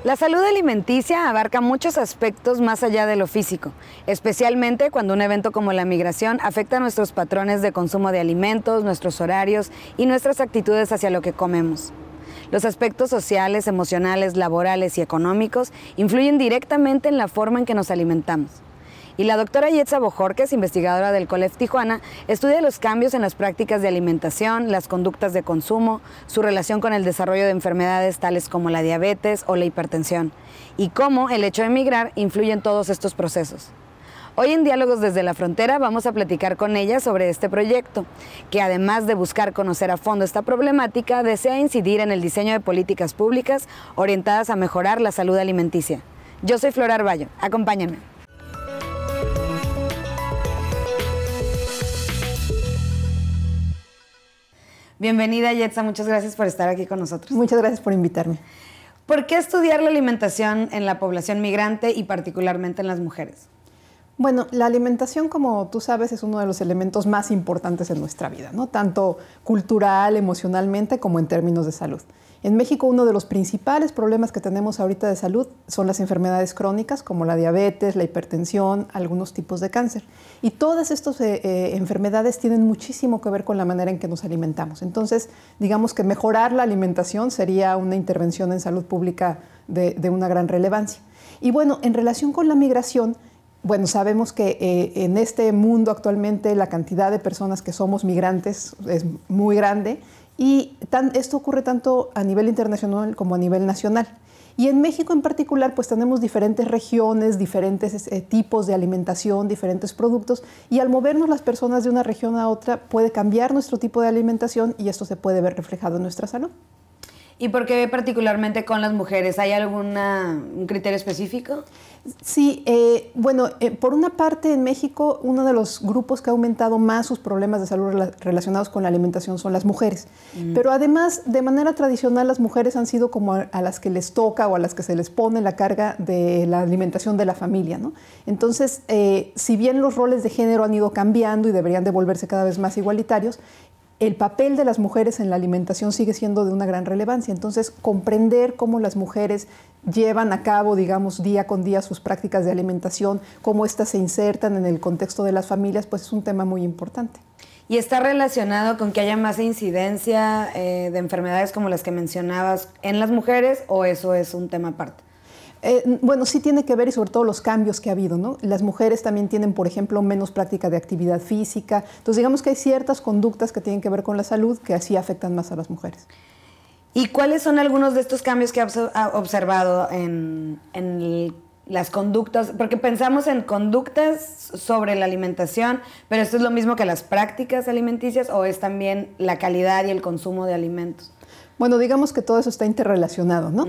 La salud alimenticia abarca muchos aspectos más allá de lo físico, especialmente cuando un evento como la migración afecta nuestros patrones de consumo de alimentos, nuestros horarios y nuestras actitudes hacia lo que comemos. Los aspectos sociales, emocionales, laborales y económicos influyen directamente en la forma en que nos alimentamos. Y la doctora Yetza Bojorquez, investigadora del COLEF Tijuana, estudia los cambios en las prácticas de alimentación, las conductas de consumo, su relación con el desarrollo de enfermedades tales como la diabetes o la hipertensión, y cómo el hecho de migrar influye en todos estos procesos. Hoy en Diálogos desde la Frontera vamos a platicar con ella sobre este proyecto, que además de buscar conocer a fondo esta problemática, desea incidir en el diseño de políticas públicas orientadas a mejorar la salud alimenticia. Yo soy Flor Arballo, acompáñenme. Bienvenida, Yetza, muchas gracias por estar aquí con nosotros. Muchas gracias por invitarme. ¿Por qué estudiar la alimentación en la población migrante y particularmente en las mujeres? Bueno, la alimentación, como tú sabes, es uno de los elementos más importantes en nuestra vida, ¿no? Tanto cultural, emocionalmente, como en términos de salud. En México, uno de los principales problemas que tenemos ahorita de salud son las enfermedades crónicas, como la diabetes, la hipertensión, algunos tipos de cáncer. Y todas estas enfermedades tienen muchísimo que ver con la manera en que nos alimentamos. Entonces, digamos que mejorar la alimentación sería una intervención en salud pública de una gran relevancia. Y bueno, en relación con la migración, bueno, sabemos que en este mundo actualmente la cantidad de personas que somos migrantes es muy grande y esto ocurre tanto a nivel internacional como a nivel nacional. Y en México en particular, pues tenemos diferentes regiones, diferentes tipos de alimentación, diferentes productos, y al movernos las personas de una región a otra puede cambiar nuestro tipo de alimentación y esto se puede ver reflejado en nuestra salud. ¿Y por qué particularmente con las mujeres? ¿Hay un criterio específico? Sí, bueno, por una parte en México uno de los grupos que ha aumentado más sus problemas de salud relacionados con la alimentación son las mujeres. Pero además, de manera tradicional, las mujeres han sido como a las que les toca o a las que se les pone la carga de la alimentación de la familia, ¿no? Entonces, si bien los roles de género han ido cambiando y deberían de volverse cada vez más igualitarios, el papel de las mujeres en la alimentación sigue siendo de una gran relevancia. Entonces, comprender cómo las mujeres llevan a cabo, digamos, día con día sus prácticas de alimentación, cómo éstas se insertan en el contexto de las familias, pues es un tema muy importante. ¿Y está relacionado con que haya más incidencia de enfermedades como las que mencionabas en las mujeres o eso es un tema aparte? Bueno, sí tiene que ver y sobre todo los cambios que ha habido, ¿no? Las mujeres también tienen, por ejemplo, menos práctica de actividad física. Entonces, digamos que hay ciertas conductas que tienen que ver con la salud que así afectan más a las mujeres. ¿Y cuáles son algunos de estos cambios que has observado en las conductas? Porque pensamos en conductas sobre la alimentación, pero ¿esto es lo mismo que las prácticas alimenticias o es también la calidad y el consumo de alimentos? Bueno, digamos que todo eso está interrelacionado, ¿no?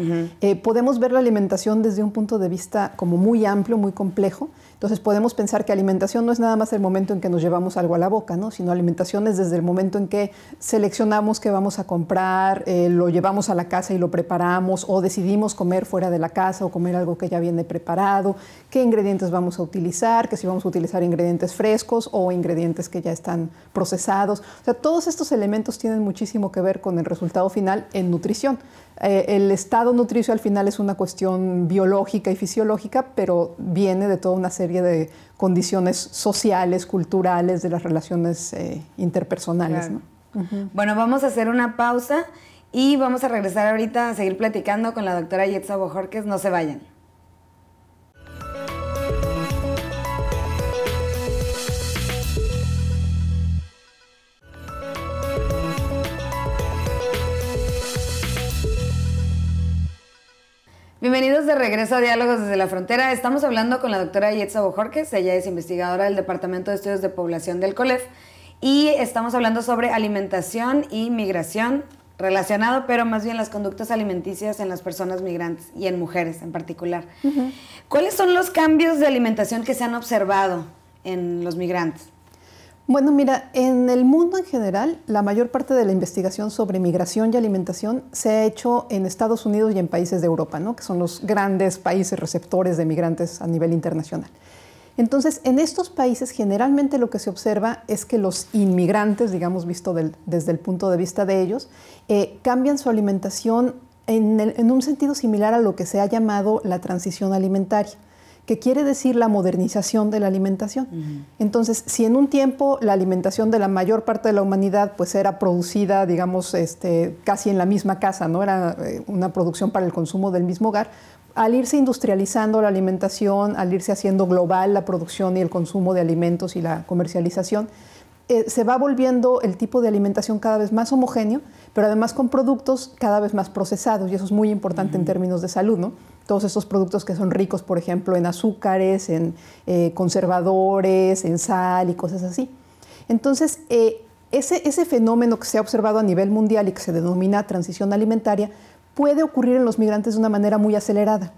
Podemos ver la alimentación desde un punto de vista como muy amplio, muy complejo. Entonces podemos pensar que alimentación no es nada más el momento en que nos llevamos algo a la boca, ¿no? Sino alimentación es desde el momento en que seleccionamos qué vamos a comprar, lo llevamos a la casa y lo preparamos, o decidimos comer fuera de la casa o comer algo que ya viene preparado, qué ingredientes vamos a utilizar, que si vamos a utilizar ingredientes frescos o ingredientes que ya están procesados. O sea, todos estos elementos tienen muchísimo que ver con el resultado final en nutrición. El estado nutricio al final es una cuestión biológica y fisiológica, pero viene de toda una serie de condiciones sociales, culturales, de las relaciones interpersonales, claro, ¿no? Bueno, vamos a hacer una pausa y vamos a regresar ahorita a seguir platicando con la doctora Yetza Bojorquez. No se vayan. Bienvenidos de regreso a Diálogos desde la Frontera. Estamos hablando con la doctora Yetza Bojorquez. Ella es investigadora del Departamento de Estudios de Población del COLEF y estamos hablando sobre alimentación y migración relacionado, pero más bien las conductas alimenticias en las personas migrantes y en mujeres en particular. ¿Cuáles son los cambios de alimentación que se han observado en los migrantes? Bueno, mira, en el mundo en general, la mayor parte de la investigación sobre migración y alimentación se ha hecho en Estados Unidos y en países de Europa, ¿no? Que son los grandes países receptores de migrantes a nivel internacional. Entonces, en estos países generalmente lo que se observa es que los inmigrantes, digamos, visto desde el punto de vista de ellos, cambian su alimentación en un sentido similar a lo que se ha llamado la transición alimentaria, que quiere decir la modernización de la alimentación. Entonces, si en un tiempo la alimentación de la mayor parte de la humanidad pues era producida, digamos, casi en la misma casa, ¿no? Era una producción para el consumo del mismo hogar, al irse industrializando la alimentación, al irse haciendo global la producción y el consumo de alimentos y la comercialización, se va volviendo el tipo de alimentación cada vez más homogéneo, pero además con productos cada vez más procesados, y eso es muy importante en términos de salud, ¿no? Todos estos productos que son ricos, por ejemplo, en azúcares, en conservadores, en sal y cosas así. Entonces, ese fenómeno que se ha observado a nivel mundial y que se denomina transición alimentaria puede ocurrir en los migrantes de una manera muy acelerada.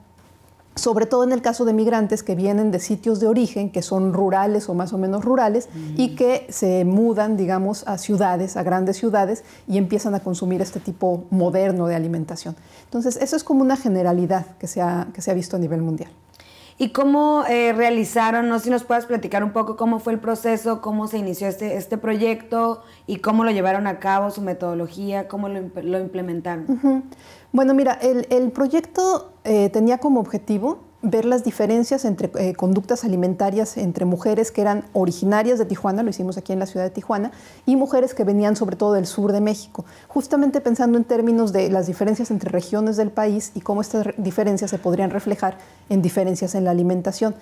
Sobre todo en el caso de migrantes que vienen de sitios de origen, que son rurales o más o menos rurales, y que se mudan, digamos, a ciudades, a grandes ciudades, y empiezan a consumir este tipo moderno de alimentación. Entonces, eso es como una generalidad que se ha visto a nivel mundial. ¿Y cómo realizaron? No sé si nos puedas platicar un poco cómo fue el proceso, cómo se inició este proyecto y cómo lo llevaron a cabo, su metodología, cómo lo implementaron. Bueno, mira, el proyecto tenía como objetivo ver las diferencias entre conductas alimentarias entre mujeres que eran originarias de Tijuana, lo hicimos aquí en la ciudad de Tijuana, y mujeres que venían sobre todo del sur de México, justamente pensando en términos de las diferencias entre regiones del país y cómo estas diferencias se podrían reflejar en diferencias en la alimentación.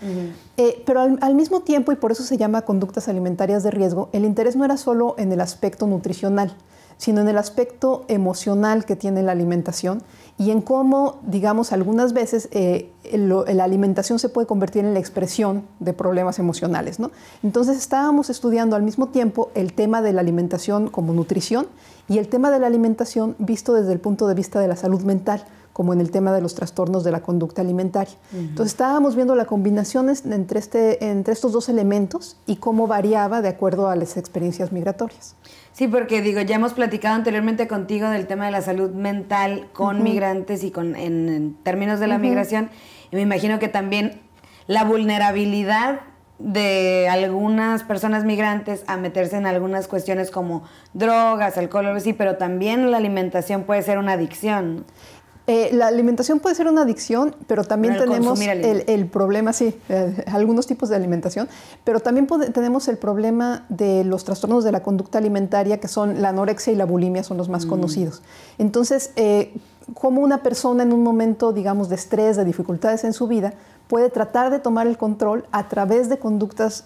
Pero al mismo tiempo, y por eso se llama conductas alimentarias de riesgo, el interés no era solo en el aspecto nutricional, sino en el aspecto emocional que tiene la alimentación y en cómo, digamos, algunas veces la alimentación se puede convertir en la expresión de problemas emocionales, ¿no? Entonces estábamos estudiando al mismo tiempo el tema de la alimentación como nutrición y el tema de la alimentación visto desde el punto de vista de la salud mental, como en el tema de los trastornos de la conducta alimentaria. Entonces estábamos viendo la combinación entre estos dos elementos y cómo variaba de acuerdo a las experiencias migratorias. Sí, porque digo, ya hemos platicado anteriormente contigo del tema de la salud mental con migrantes y en términos de la migración, y me imagino que también la vulnerabilidad de algunas personas migrantes a meterse en algunas cuestiones como drogas, alcohol, sí, pero también la alimentación puede ser una adicción. La alimentación puede ser una adicción, pero también tenemos el problema, sí, algunos tipos de alimentación, pero también tenemos el problema de los trastornos de la conducta alimentaria, que son la anorexia y la bulimia, son los más conocidos. Entonces, como una persona en un momento, digamos, de estrés, de dificultades en su vida, puede tratar de tomar el control a través de conductas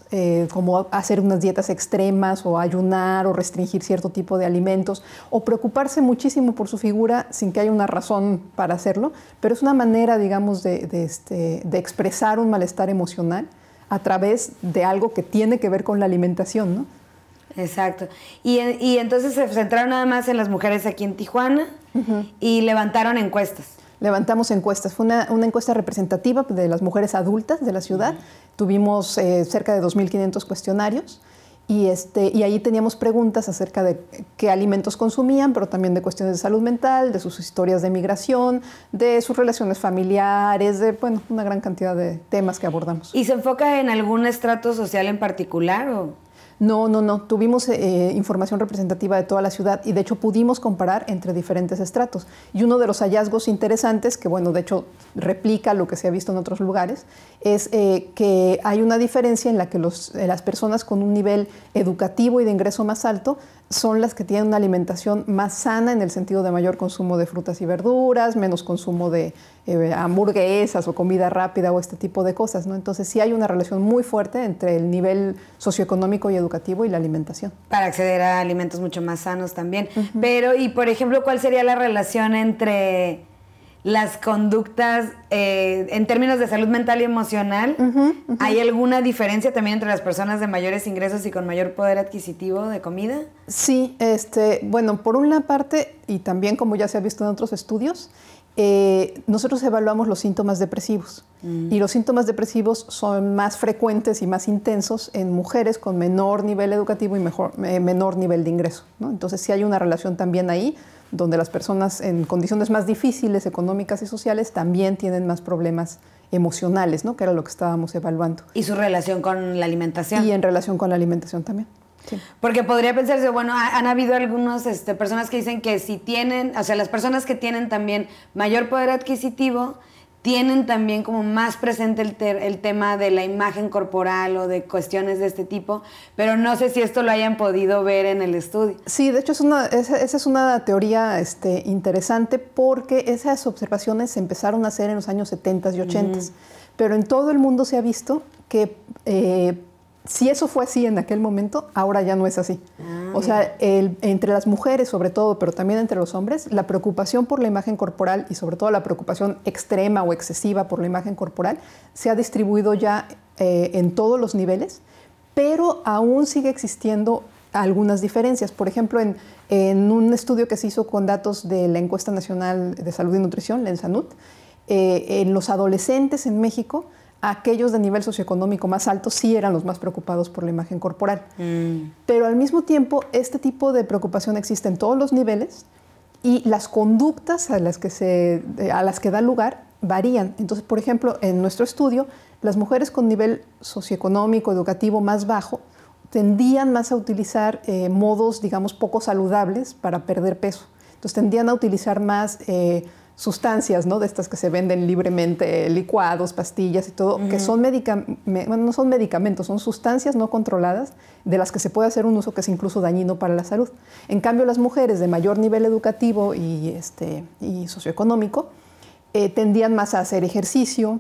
como hacer unas dietas extremas o ayunar o restringir cierto tipo de alimentos o preocuparse muchísimo por su figura sin que haya una razón para hacerlo, pero es una manera, digamos, de expresar un malestar emocional a través de algo que tiene que ver con la alimentación, ¿no? Exacto. Y entonces se centraron nada más en las mujeres aquí en Tijuana y levantaron encuestas. Levantamos encuestas. Fue una encuesta representativa de las mujeres adultas de la ciudad. Tuvimos cerca de 2.500 cuestionarios y ahí teníamos preguntas acerca de qué alimentos consumían, pero también de cuestiones de salud mental, de sus historias de migración, de sus relaciones familiares, de una gran cantidad de temas que abordamos. ¿Y se enfoca en algún estrato social en particular o...? No. Tuvimos información representativa de toda la ciudad y de hecho pudimos comparar entre diferentes estratos. Y uno de los hallazgos interesantes, que de hecho replica lo que se ha visto en otros lugares, es que hay una diferencia en la que las personas con un nivel educativo y de ingreso más alto son las que tienen una alimentación más sana en el sentido de mayor consumo de frutas y verduras, menos consumo de hamburguesas o comida rápida o este tipo de cosas, ¿no? Entonces sí hay una relación muy fuerte entre el nivel socioeconómico y educativo y la alimentación. Para acceder a alimentos mucho más sanos también. Pero, y por ejemplo, ¿cuál sería la relación entre las conductas en términos de salud mental y emocional? ¿Hay alguna diferencia también entre las personas de mayores ingresos y con mayor poder adquisitivo de comida? Sí, por una parte, y también como ya se ha visto en otros estudios, nosotros evaluamos los síntomas depresivos y los síntomas depresivos son más frecuentes y más intensos en mujeres con menor nivel educativo y menor nivel de ingreso, ¿no? Entonces sí hay una relación también ahí donde las personas en condiciones más difíciles económicas y sociales también tienen más problemas emocionales, ¿no? Que era lo que estábamos evaluando. ¿Y su relación con la alimentación? Y en relación con la alimentación también. Sí. Porque podría pensarse, bueno, han habido algunas personas que dicen que si tienen, o sea, las personas que tienen también mayor poder adquisitivo, tienen también como más presente el tema de la imagen corporal o de cuestiones de este tipo, pero no sé si esto lo hayan podido ver en el estudio. Sí, de hecho esa es una teoría interesante porque esas observaciones se empezaron a hacer en los años 70 y 80, pero en todo el mundo se ha visto que si eso fue así en aquel momento, ahora ya no es así. O sea, entre las mujeres sobre todo, pero también entre los hombres, la preocupación por la imagen corporal y sobre todo la preocupación extrema o excesiva por la imagen corporal se ha distribuido ya en todos los niveles, pero aún sigue existiendo algunas diferencias. Por ejemplo, en un estudio que se hizo con datos de la Encuesta Nacional de Salud y Nutrición, la ENSANUT, en los adolescentes en México, aquellos de nivel socioeconómico más alto sí eran los más preocupados por la imagen corporal. Pero al mismo tiempo, este tipo de preocupación existe en todos los niveles y las conductas a las que da lugar varían. Entonces, por ejemplo, en nuestro estudio, las mujeres con nivel socioeconómico, educativo más bajo, tendían más a utilizar modos, digamos, poco saludables para perder peso. Entonces, tendían a utilizar más sustancias, ¿no? De estas que se venden libremente, licuados, pastillas y todo, que son no son medicamentos, son sustancias no controladas de las que se puede hacer un uso que es incluso dañino para la salud. En cambio, las mujeres de mayor nivel educativo y socioeconómico tendían más a hacer ejercicio,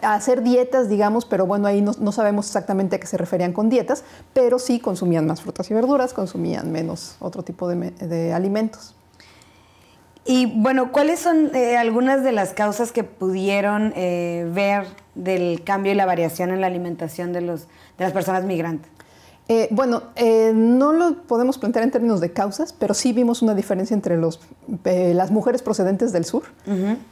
a hacer dietas, digamos, pero bueno, ahí no sabemos exactamente a qué se referían con dietas, pero sí consumían más frutas y verduras, consumían menos otro tipo de alimentos. Y bueno, ¿cuáles son algunas de las causas que pudieron ver del cambio y la variación en la alimentación de las personas migrantes? No lo podemos plantear en términos de causas, pero sí vimos una diferencia entre las mujeres procedentes del sur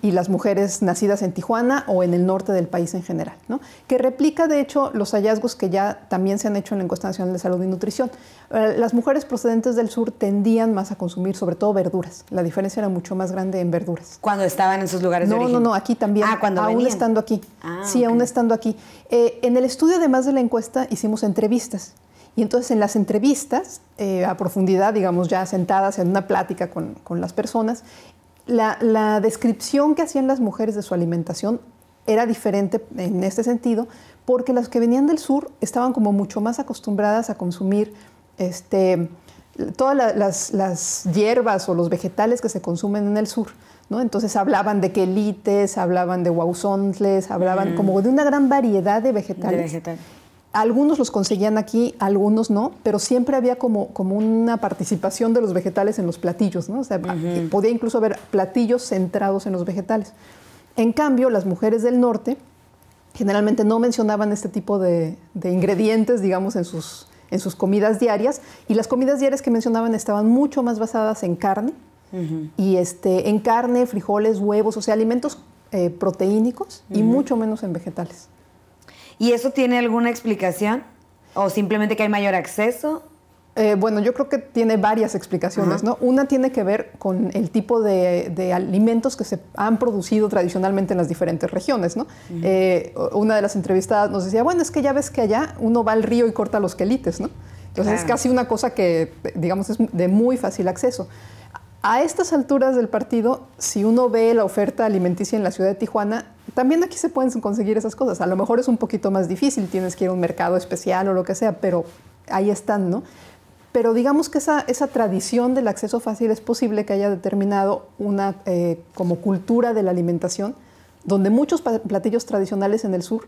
y las mujeres nacidas en Tijuana o en el norte del país en general, ¿no? Que replica, de hecho, los hallazgos que ya también se han hecho en la Encuesta Nacional de Salud y Nutrición. Las mujeres procedentes del sur tendían más a consumir, sobre todo, verduras. La diferencia era mucho más grande en verduras. ¿Cuando estaban en sus lugares de origen? No, aquí también. Cuando aún venían. Estando aquí. Sí, okay. Aún estando aquí. En el estudio, además de la encuesta, hicimos entrevistas. Y entonces en las entrevistas, a profundidad, digamos, ya sentadas en una plática con las personas, la descripción que hacían las mujeres de su alimentación era diferente en este sentido, porque las que venían del sur estaban como mucho más acostumbradas a consumir todas las hierbas o los vegetales que se consumen en el sur, ¿no? Entonces hablaban de quelites, hablaban de huauzontles, hablaban como de una gran variedad de vegetales. Algunos los conseguían aquí, algunos no, pero siempre había como una participación de los vegetales en los platillos, ¿no? O sea, podía incluso haber platillos centrados en los vegetales. En cambio, las mujeres del norte generalmente no mencionaban este tipo de ingredientes, digamos, en sus comidas diarias, y las comidas diarias que mencionaban estaban mucho más basadas en carne, y en carne, frijoles, huevos, o sea, alimentos proteínicos, y mucho menos en vegetales. ¿Y eso tiene alguna explicación? ¿O simplemente que hay mayor acceso? Yo creo que tiene varias explicaciones, ¿no? Una tiene que ver con el tipo de alimentos que se han producido tradicionalmente en las diferentes regiones, ¿no? Una de las entrevistadas nos decía, bueno, es que ya ves que allá uno va al río y corta los quelites, ¿no? Entonces es casi una cosa que, digamos, es de muy fácil acceso. A estas alturas del partido, si uno ve la oferta alimenticia en la ciudad de Tijuana, también aquí se pueden conseguir esas cosas. A lo mejor es un poquito más difícil, tienes que ir a un mercado especial o lo que sea, pero ahí están, ¿no? Pero digamos que esa tradición del acceso fácil es posible que haya determinado una como cultura de la alimentación, donde muchos platillos tradicionales en el sur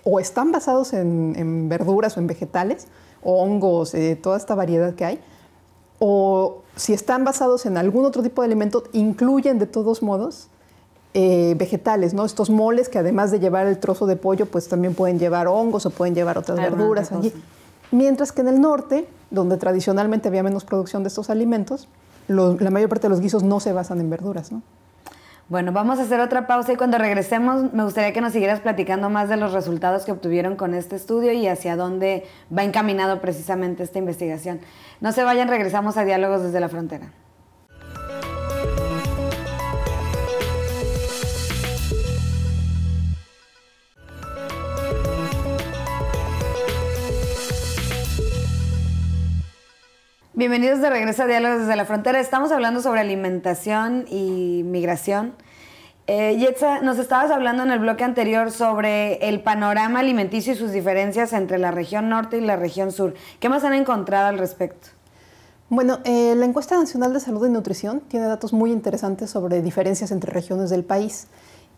o están basados en verduras o en vegetales, o hongos, toda esta variedad que hay, o si están basados en algún otro tipo de alimento, incluyen de todos modos vegetales, ¿no? Estos moles que además de llevar el trozo de pollo, pues también pueden llevar hongos o pueden llevar otras verduras allí. Mientras que en el norte, donde tradicionalmente había menos producción de estos alimentos, la mayor parte de los guisos no se basan en verduras, ¿no? Bueno, vamos a hacer otra pausa y cuando regresemos me gustaría que nos siguieras platicando más de los resultados que obtuvieron con este estudio y hacia dónde va encaminado precisamente esta investigación. No se vayan, regresamos a Diálogos desde la Frontera. Bienvenidos de regreso a Diálogos desde la Frontera. Estamos hablando sobre alimentación y migración. Yetza, nos estabas hablando en el bloque anterior sobre el panorama alimenticio y sus diferencias entre la región norte y la región sur. ¿Qué más han encontrado al respecto? Bueno, la Encuesta Nacional de Salud y Nutrición tiene datos muy interesantes sobre diferencias entre regiones del país.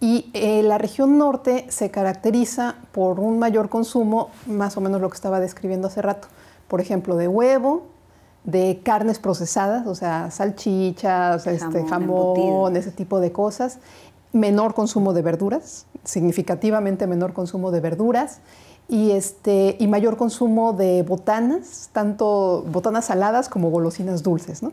Y la región norte se caracteriza por un mayor consumo, más o menos lo que estaba describiendo hace rato. Por ejemplo, de huevo, de carnes procesadas, o sea, salchichas, jamón, ese tipo de cosas. Menor consumo de verduras, significativamente menor consumo de verduras. Y mayor consumo de botanas, tanto botanas saladas como golosinas dulces, ¿no?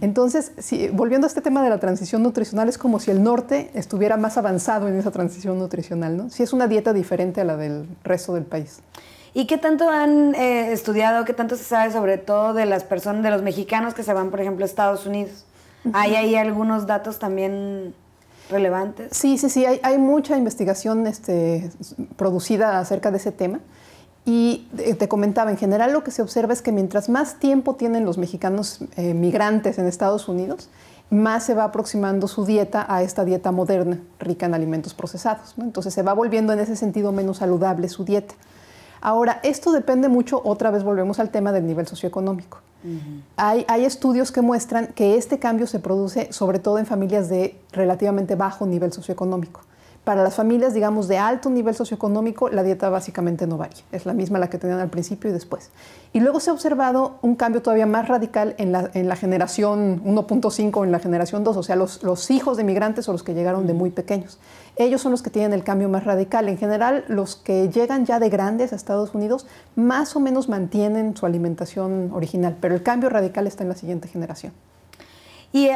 Entonces, volviendo a este tema de la transición nutricional, es como si el norte estuviera más avanzado en esa transición nutricional, ¿no? Sí, es una dieta diferente a la del resto del país. ¿Y qué tanto han estudiado, qué tanto se sabe sobre todo de las personas, de los mexicanos que se van, por ejemplo, a Estados Unidos? ¿Hay ahí algunos datos también relevantes? Sí, hay mucha investigación producida acerca de ese tema. Y te comentaba, en general lo que se observa es que mientras más tiempo tienen los mexicanos migrantes en Estados Unidos, más se va aproximando su dieta a esta dieta moderna, rica en alimentos procesados, ¿no? Entonces se va volviendo en ese sentido menos saludable su dieta. Ahora, esto depende mucho, otra vez volvemos al tema del nivel socioeconómico. Hay estudios que muestran que este cambio se produce sobre todo en familias de relativamente bajo nivel socioeconómico. Para las familias, digamos, de alto nivel socioeconómico, la dieta básicamente no varía. Es la misma la que tenían al principio y después. Y luego se ha observado un cambio todavía más radical en la generación 1.5, en la generación 2, o sea, los hijos de migrantes o los que llegaron de muy pequeños. Ellos son los que tienen el cambio más radical. En general, los que llegan ya de grandes a Estados Unidos más o menos mantienen su alimentación original, pero el cambio radical está en la siguiente generación. Y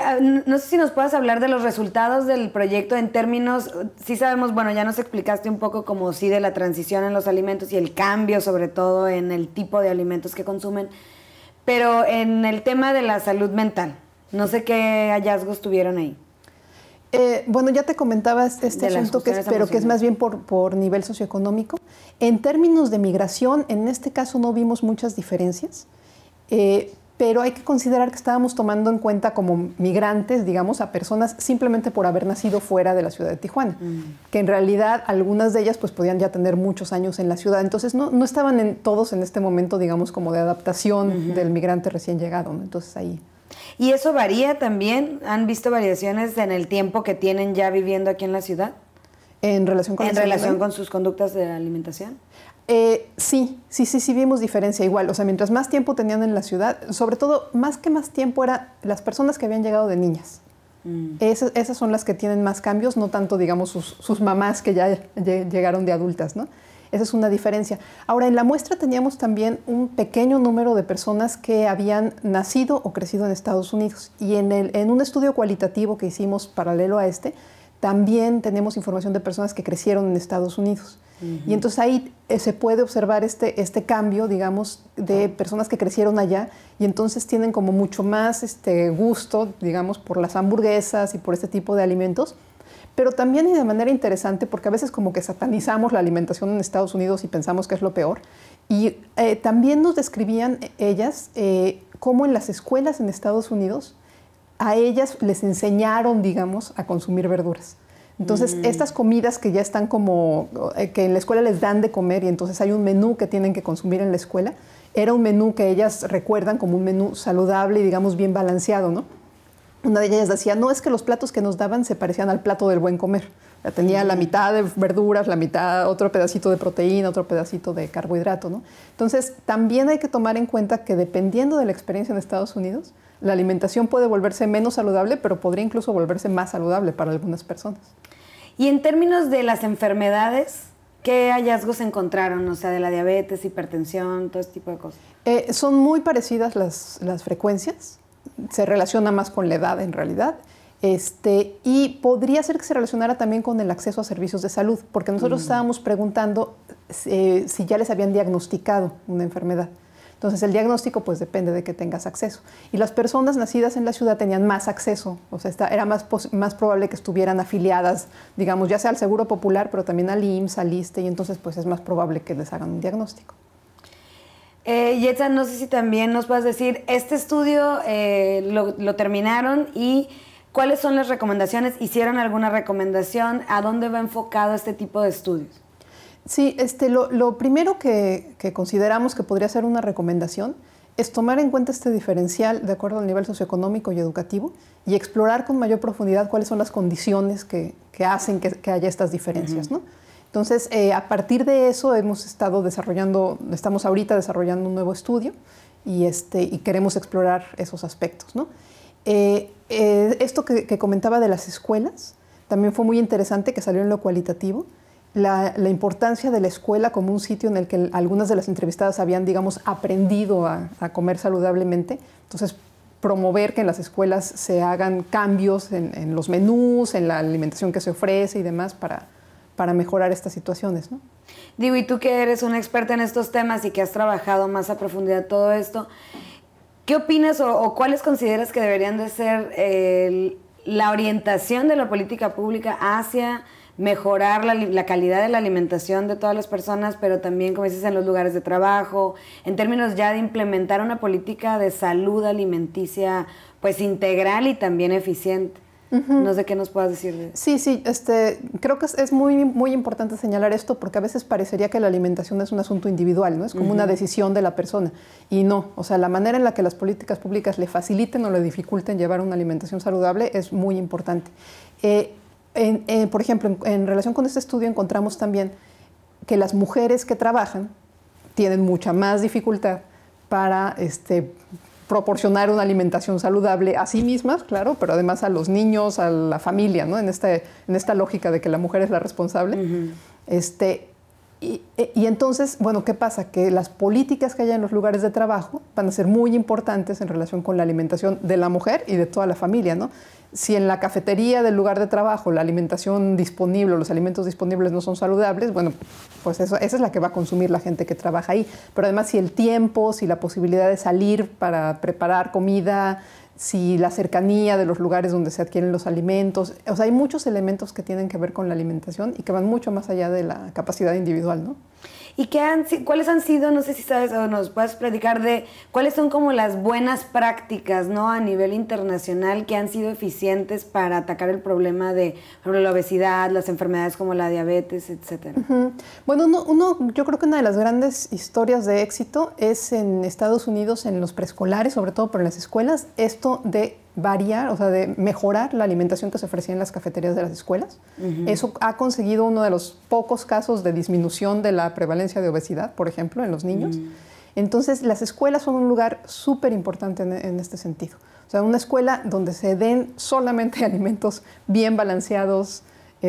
no sé si nos puedas hablar de los resultados del proyecto en términos, sí sabemos, bueno, ya nos explicaste un poco como sí de la transición en los alimentos y el cambio sobre todo en el tipo de alimentos que consumen, pero en el tema de la salud mental, no sé qué hallazgos tuvieron ahí. Bueno, ya te comentaba este asunto, pero que es más bien por nivel socioeconómico. En términos de migración, en este caso no vimos muchas diferencias, pero hay que considerar que estábamos tomando en cuenta como migrantes, digamos, a personas simplemente por haber nacido fuera de la ciudad de Tijuana, que en realidad algunas de ellas pues podían ya tener muchos años en la ciudad, entonces no estaban todos en este momento, digamos, como de adaptación del migrante recién llegado, ¿no? Entonces ahí... ¿Y eso varía también? ¿Han visto variaciones en el tiempo que tienen ya viviendo aquí en la ciudad? ¿En relación con con sus conductas de alimentación? Sí, vimos diferencia igual. O sea, mientras más tiempo tenían en la ciudad, sobre todo, más tiempo, eran las personas que habían llegado de niñas. Esas son las que tienen más cambios, no tanto, digamos, sus mamás que ya llegaron de adultas, ¿no? Esa es una diferencia. Ahora, en la muestra teníamos también un pequeño número de personas que habían nacido o crecido en Estados Unidos. Y en un estudio cualitativo que hicimos paralelo a este, también tenemos información de personas que crecieron en Estados Unidos. Y entonces ahí se puede observar este cambio, digamos, de personas que crecieron allá y entonces tienen como mucho más gusto, digamos, por las hamburguesas y por este tipo de alimentos. Pero también y de manera interesante, porque a veces como que satanizamos la alimentación en Estados Unidos y pensamos que es lo peor. Y también nos describían ellas cómo en las escuelas en Estados Unidos a ellas les enseñaron, digamos, a consumir verduras. Entonces, estas comidas que ya están como, que en la escuela les dan de comer y entonces hay un menú que tienen que consumir en la escuela, era un menú que ellas recuerdan como un menú saludable y, digamos, bien balanceado, ¿no? Una de ellas decía, no, es que los platos que nos daban se parecían al plato del buen comer. Ya tenía la mitad de verduras, la mitad, otro pedacito de proteína, otro pedacito de carbohidrato, ¿no? Entonces, también hay que tomar en cuenta que dependiendo de la experiencia en Estados Unidos, la alimentación puede volverse menos saludable, pero podría incluso volverse más saludable para algunas personas. Y en términos de las enfermedades, ¿qué hallazgos encontraron? O sea, de la diabetes, hipertensión, todo este tipo de cosas. Son muy parecidas las frecuencias. Se relaciona más con la edad en realidad. Y podría ser que se relacionara también con el acceso a servicios de salud, porque nosotros estábamos preguntando si ya les habían diagnosticado una enfermedad. Entonces, el diagnóstico pues depende de que tengas acceso. Y las personas nacidas en la ciudad tenían más acceso, o sea, era más probable que estuvieran afiliadas, digamos, ya sea al Seguro Popular, pero también al IMSS, al ISSSTE, y entonces pues es más probable que les hagan un diagnóstico. Yetza, no sé si también nos puedes decir, este estudio lo terminaron y ¿cuáles son las recomendaciones? ¿Hicieron alguna recomendación? ¿A dónde va enfocado este tipo de estudios? Sí, lo primero que consideramos que podría ser una recomendación es tomar en cuenta este diferencial de acuerdo al nivel socioeconómico y educativo y explorar con mayor profundidad cuáles son las condiciones que hacen que haya estas diferencias, ¿no? Entonces, a partir de eso estamos ahorita desarrollando un nuevo estudio y queremos explorar esos aspectos, ¿no? Esto que comentaba de las escuelas también fue muy interesante, que salió en lo cualitativo. La importancia de la escuela como un sitio en el que algunas de las entrevistadas habían, digamos, aprendido a comer saludablemente. Entonces, promover que en las escuelas se hagan cambios en los menús, en la alimentación que se ofrece y demás para mejorar estas situaciones, ¿no? Digo, y tú que eres una experta en estos temas y que has trabajado más a profundidad todo esto, ¿qué opinas o cuáles consideras que deberían de ser la orientación de la política pública hacia mejorar la calidad de la alimentación de todas las personas, pero también, como dices, en los lugares de trabajo, en términos ya de implementar una política de salud alimenticia pues integral y también eficiente? No sé qué nos puedas decir de eso. Sí, creo que es muy, muy importante señalar esto porque a veces parecería que la alimentación es un asunto individual, ¿no? Es como una decisión de la persona. Y no, o sea, la manera en la que las políticas públicas le faciliten o le dificulten llevar una alimentación saludable es muy importante. Por ejemplo, en relación con este estudio encontramos también que las mujeres que trabajan tienen mucha más dificultad para proporcionar una alimentación saludable a sí mismas, claro, pero además a los niños, a la familia, ¿no? En esta lógica de que la mujer es la responsable. Y entonces, bueno, ¿qué pasa? Que las políticas que haya en los lugares de trabajo van a ser muy importantes en relación con la alimentación de la mujer y de toda la familia, ¿no? Si en la cafetería del lugar de trabajo la alimentación disponible o los alimentos disponibles no son saludables, bueno, pues esa es la que va a consumir la gente que trabaja ahí. Pero además, si el tiempo, si la posibilidad de salir para preparar comida, si la cercanía de los lugares donde se adquieren los alimentos, o sea, hay muchos elementos que tienen que ver con la alimentación y que van mucho más allá de la capacidad individual, ¿no? ¿Y cuáles han sido, no sé si sabes o nos puedes platicar de cuáles son como las buenas prácticas, ¿no? A nivel internacional que han sido eficientes para atacar el problema de, por ejemplo, la obesidad, las enfermedades como la diabetes, etcétera? Bueno, yo creo que una de las grandes historias de éxito es en Estados Unidos, en los preescolares, sobre todo, pero en las escuelas, esto de variar, o sea, de mejorar la alimentación que se ofrecía en las cafeterías de las escuelas. Eso ha conseguido uno de los pocos casos de disminución de la prevalencia de obesidad, por ejemplo, en los niños. Entonces, las escuelas son un lugar súper importante en este sentido. O sea, una escuela donde se den solamente alimentos bien balanceados,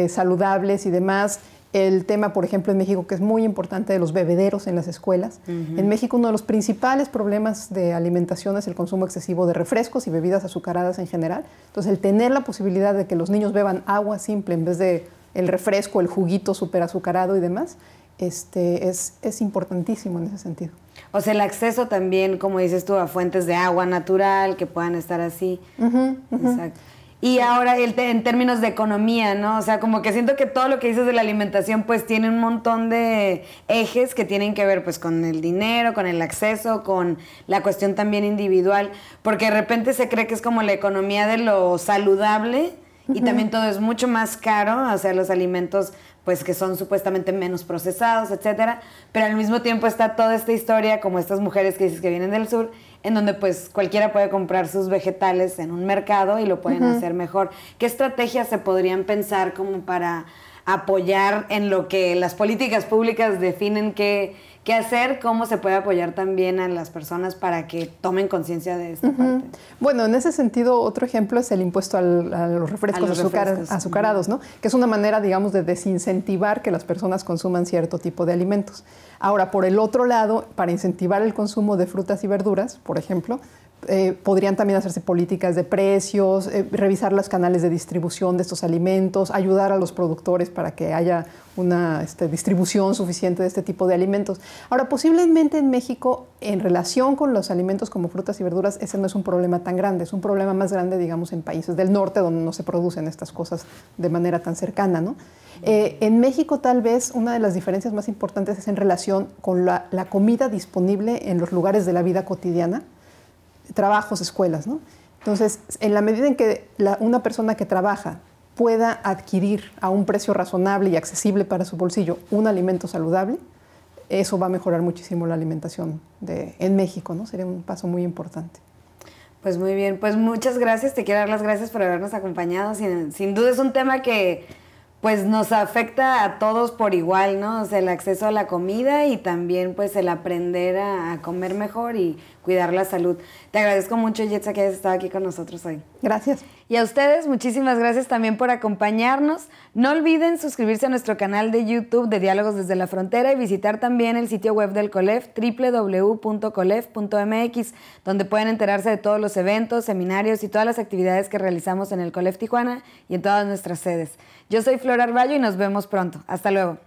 saludables y demás. El tema, por ejemplo, en México, que es muy importante, de los bebederos en las escuelas. En México, uno de los principales problemas de alimentación es el consumo excesivo de refrescos y bebidas azucaradas en general. Entonces, el tener la posibilidad de que los niños beban agua simple en vez de el refresco, el juguito súper azucarado y demás, es importantísimo en ese sentido. O sea, el acceso también, como dices tú, a fuentes de agua natural que puedan estar así. Exacto. Y ahora en términos de economía, ¿no? O sea, como que siento que todo lo que dices de la alimentación pues tiene un montón de ejes que tienen que ver pues con el dinero, con el acceso, con la cuestión también individual, porque de repente se cree que es como la economía de lo saludable y también todo es mucho más caro, o sea, los alimentos pues que son supuestamente menos procesados, etcétera, pero al mismo tiempo está toda esta historia como estas mujeres que dices que vienen del sur, en donde pues cualquiera puede comprar sus vegetales en un mercado y lo pueden hacer mejor. ¿Qué estrategias se podrían pensar como para apoyar en lo que las políticas públicas definen qué hacer? ¿Cómo se puede apoyar también a las personas para que tomen conciencia de esta parte? Bueno, en ese sentido, otro ejemplo es el impuesto a los refrescos azucarados, ¿no? Que es una manera, digamos, de desincentivar que las personas consuman cierto tipo de alimentos. Ahora, por el otro lado, para incentivar el consumo de frutas y verduras, por ejemplo, Podrían también hacerse políticas de precios, revisar los canales de distribución de estos alimentos, ayudar a los productores para que haya una distribución suficiente de este tipo de alimentos. Ahora, posiblemente en México, en relación con los alimentos como frutas y verduras, ese no es un problema tan grande. Es un problema más grande, digamos, en países del norte, donde no se producen estas cosas de manera tan cercana, ¿no? En México, tal vez, una de las diferencias más importantes es en relación con la comida disponible en los lugares de la vida cotidiana, trabajos, escuelas, ¿no? Entonces, en la medida en que una persona que trabaja pueda adquirir a un precio razonable y accesible para su bolsillo un alimento saludable, eso va a mejorar muchísimo la alimentación en México, ¿no? Sería un paso muy importante. Pues muy bien, pues muchas gracias, te quiero dar las gracias por habernos acompañado. Sin duda es un tema que pues nos afecta a todos por igual, ¿no? O sea, el acceso a la comida y también pues el aprender a comer mejor y cuidar la salud. Te agradezco mucho, Yetza, que hayas estado aquí con nosotros hoy. Gracias. Y a ustedes, muchísimas gracias también por acompañarnos. No olviden suscribirse a nuestro canal de YouTube de Diálogos desde la Frontera y visitar también el sitio web del COLEF, www.colef.mx, donde pueden enterarse de todos los eventos, seminarios y todas las actividades que realizamos en el COLEF Tijuana y en todas nuestras sedes. Yo soy Flor Arballo y nos vemos pronto. Hasta luego.